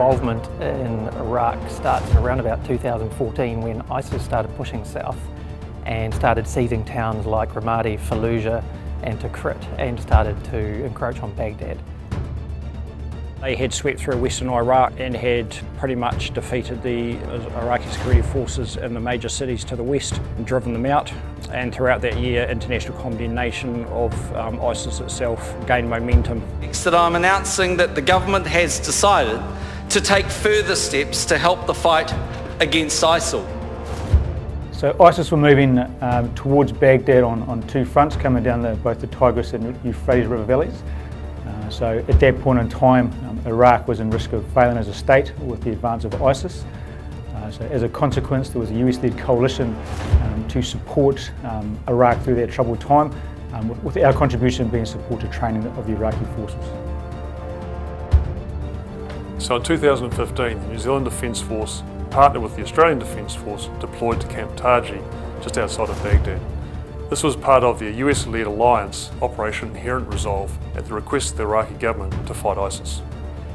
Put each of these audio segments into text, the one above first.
involvement in Iraq starts in around about 2014 when ISIS started pushing south and started seizing towns like Ramadi, Fallujah and Tikrit and started to encroach on Baghdad. They had swept through western Iraq and had pretty much defeated the Iraqi security forces in the major cities to the west and driven them out. And throughout that year, international condemnation of ISIS itself gained momentum. That I'm announcing that the government has decided to take further steps to help the fight against ISIL. So ISIS were moving towards Baghdad on two fronts, coming down both the Tigris and Euphrates river valleys. So at that point in time, Iraq was in risk of failing as a state with the advance of ISIS. So as a consequence, there was a US-led coalition to support Iraq through that troubled time, with our contribution being support to training of the Iraqi forces. So in 2015, the New Zealand Defence Force partnered with the Australian Defence Force deployed to Camp Taji, just outside of Baghdad. This was part of the US-led alliance, Operation Inherent Resolve, at the request of the Iraqi government to fight ISIS.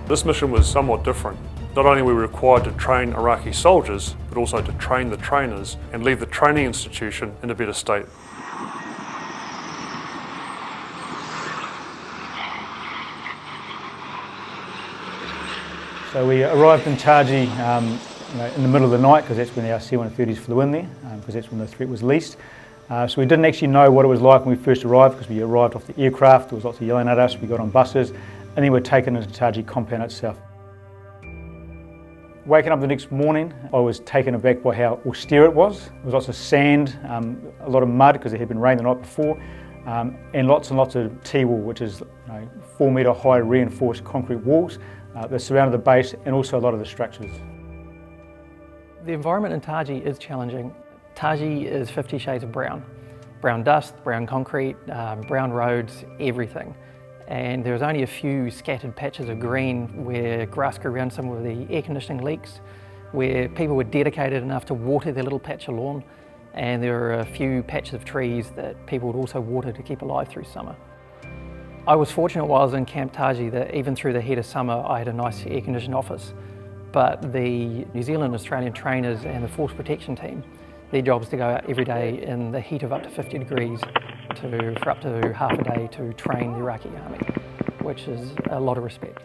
This mission was somewhat different. Not only were we required to train Iraqi soldiers, but also to train the trainers and leave the training institution in a better state. So we arrived in Taji in the middle of the night, because that's when our C-130s flew in there, because that's when the threat was least. So we didn't actually know what it was like when we first arrived, because we arrived off the aircraft. There was lots of yelling at us. We got on buses and then we were taken into the Taji compound itself. Waking up the next morning, I was taken aback by how austere it was. There was lots of sand, a lot of mud because it had been rained the night before, and lots of T-wall, which is 4 metre high reinforced concrete walls that surrounded the base and also a lot of the structures. The environment in Taji is challenging. Taji is 50 shades of brown. Brown dust, brown concrete, brown roads, everything. And there's only a few scattered patches of green where grass grew around some of the air conditioning leaks, where people were dedicated enough to water their little patch of lawn. And there are a few patches of trees that people would also water to keep alive through summer. I was fortunate while I was in Camp Taji that even through the heat of summer I had a nice air conditioned office. But the New Zealand Australian trainers and the force protection team, their job is to go out every day in the heat of up to 50 degrees for up to half a day to train the Iraqi army, which is a lot of respect.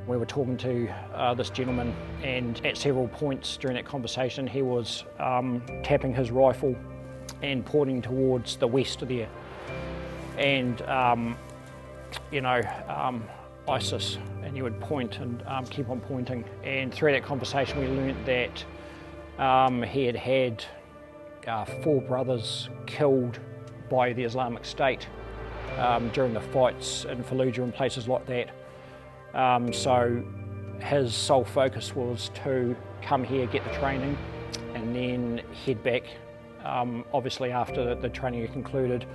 We were talking to this gentleman, and at several points during that conversation he was tapping his rifle and pointing towards the west there. And ISIS, and he would point and keep on pointing. And through that conversation we learnt that he had had 4 brothers killed by the Islamic State during the fights in Fallujah and places like that. So his sole focus was to come here, get the training, and then head back, obviously after the training had concluded,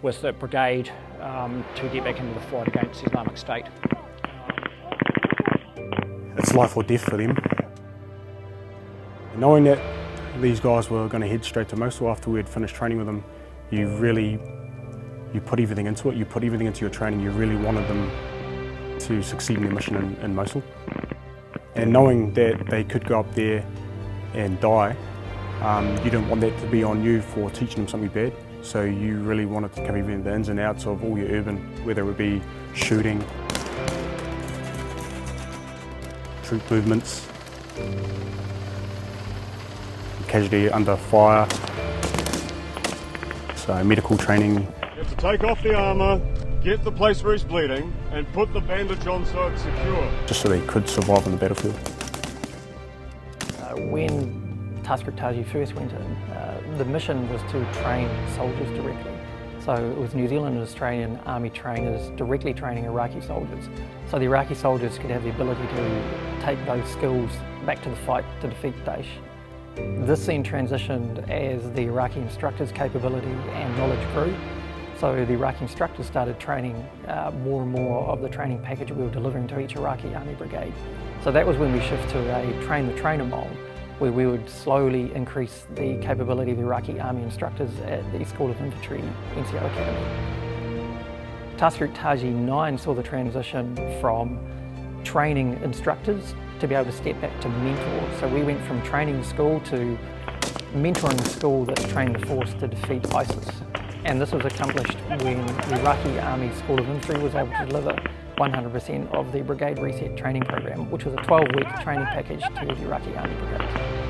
with the brigade to get back into the fight against the Islamic State. It's life or death for them. Knowing that these guys were going to head straight to Mosul after we had finished training with them, you put everything into it, you put everything into your training. You really wanted them to succeed in their mission in Mosul. And knowing that they could go up there and die, you didn't want that to be on you for teaching them something bad. So you really wanted to cover everything, the ins and outs of all your urban, whether it be shooting, troop movements, casualty under fire, so medical training. You have to take off the armour, get the place where he's bleeding, and put the bandage on so it's secure. Just so they could survive on the battlefield. When Task Taji first went in, the mission was to train soldiers directly. So it was New Zealand and Australian Army trainers directly training Iraqi soldiers. So the Iraqi soldiers could have the ability to take those skills back to the fight to defeat Daesh. This then transitioned as the Iraqi instructors' capability and knowledge grew. So the Iraqi instructors started training more and more of the training package we were delivering to each Iraqi Army brigade. So that was when we shifted to a train the trainer mould, where we would slowly increase the capability of the Iraqi Army instructors at the School of Infantry NCO Academy. Task Group Taji 9 saw the transition from training instructors to be able to step back to mentor. So we went from training school to mentoring the school that's trained the force to defeat ISIS. And this was accomplished when the Iraqi Army School of Infantry was able to deliver 100% of the Brigade Reset training program, which was a 12-week training package to the Iraqi Army Brigade.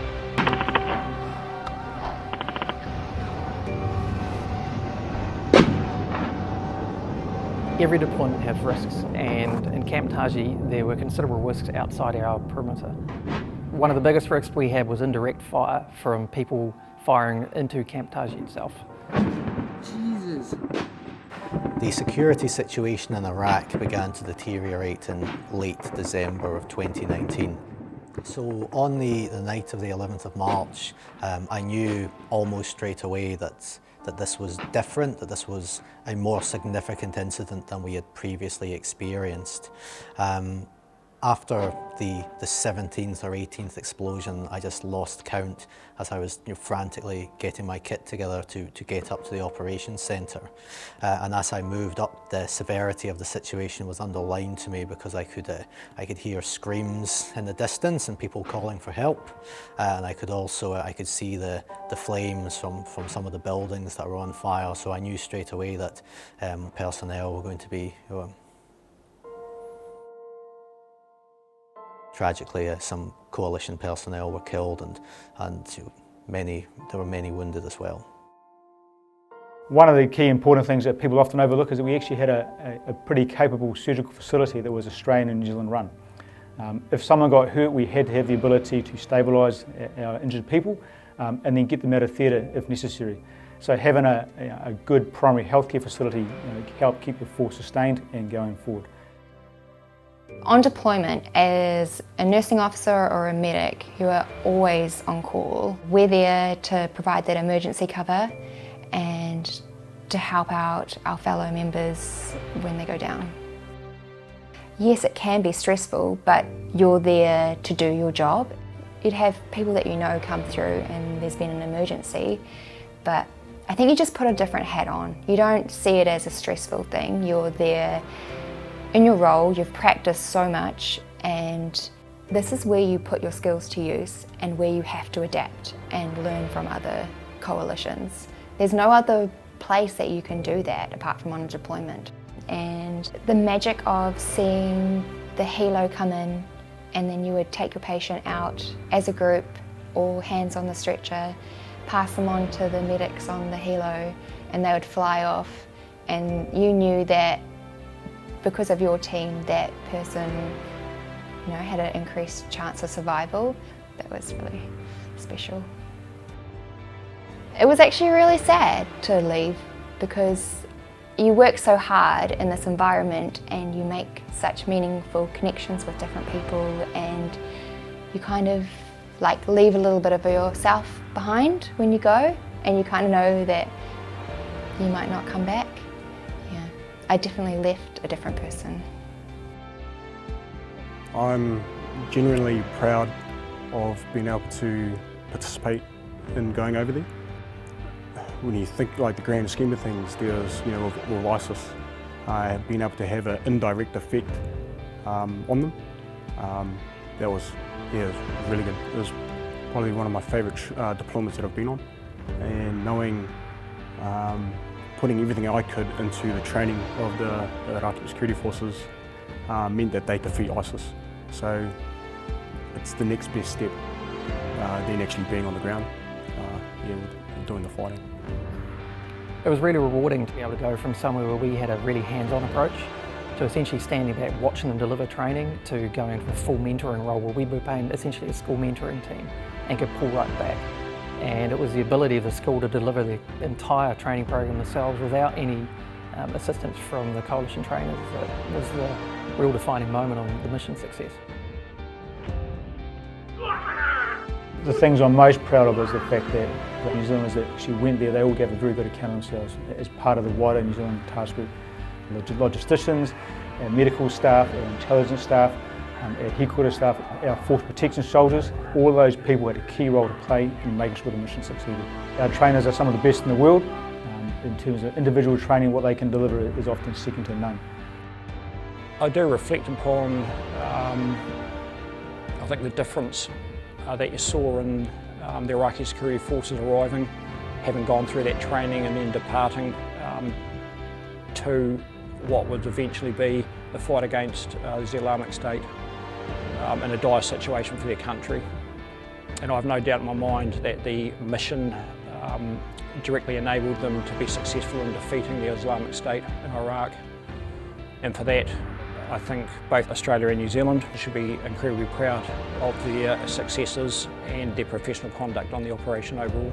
Every deployment has risks, and in Camp Taji there were considerable risks outside our perimeter. One of the biggest risks we had was indirect fire from people firing into Camp Taji itself. Jesus. The security situation in Iraq began to deteriorate in late December of 2019. So on the night of the 11th of March, I knew almost straight away that this was different, that this was a more significant incident than we had previously experienced. After the 17th or 18th explosion, I just lost count as I was frantically getting my kit together to get up to the operations centre. And as I moved up, the severity of the situation was underlined to me because I could hear screams in the distance and people calling for help. And I could see the flames from some of the buildings that were on fire. So I knew straight away that personnel were going to be Tragically, some coalition personnel were killed and there were many wounded as well. One of the key important things that people often overlook is that we actually had a pretty capable surgical facility that was Australian and New Zealand run. If someone got hurt, we had to have the ability to stabilise our injured people and then get them out of theatre if necessary. So having a good primary healthcare facility helped keep the force sustained and going forward. On deployment, as a nursing officer or a medic who are always on call, we're there to provide that emergency cover and to help out our fellow members when they go down. Yes, it can be stressful, but you're there to do your job. You'd have people that you know come through and there's been an emergency, but I think you just put a different hat on. You don't see it as a stressful thing. You're there in your role, you've practiced so much, and this is where you put your skills to use and where you have to adapt and learn from other coalitions. There's no other place that you can do that apart from on a deployment. And the magic of seeing the helo come in and then you would take your patient out as a group, all hands on the stretcher, pass them on to the medics on the helo, and they would fly off, and you knew that because of your team, that person had an increased chance of survival. That was really special. It was actually really sad to leave because you work so hard in this environment and you make such meaningful connections with different people, and you kind of leave a little bit of yourself behind when you go, and you kind of know that you might not come back. I definitely left a different person. I'm genuinely proud of being able to participate in going over there. When you think the grand scheme of things, there's, with ISIS, being able to have an indirect effect on them, that was really good. It was probably one of my favourite deployments that I've been on, and knowing putting everything I could into the training of the Iraqi security forces meant that they defeat ISIS. So it's the next best step, then actually being on the ground, doing the fighting. It was really rewarding to be able to go from somewhere where we had a really hands-on approach to essentially standing back, watching them deliver training, to going into a full mentoring role where we became essentially a school mentoring team and could pull right back. And it was the ability of the school to deliver the entire training program themselves without any assistance from the coalition trainers that was the real defining moment on the mission success. The things I'm most proud of is the fact that the New Zealanders that actually went there, they all gave a very good account of themselves as part of the wider New Zealand task group. Logisticians, our medical staff, our intelligence staff, our headquarters staff, our force protection soldiers, all of those people had a key role to play in making sure the mission succeeded. Our trainers are some of the best in the world. in terms of individual training, what they can deliver is often second to none. I do reflect upon, I think, the difference that you saw in the Iraqi security forces arriving, having gone through that training and then departing to what would eventually be the fight against the Islamic State in a dire situation for their country. And I have no doubt in my mind that the mission directly enabled them to be successful in defeating the Islamic State in Iraq. And for that, I think both Australia and New Zealand should be incredibly proud of their successes and their professional conduct on the operation overall.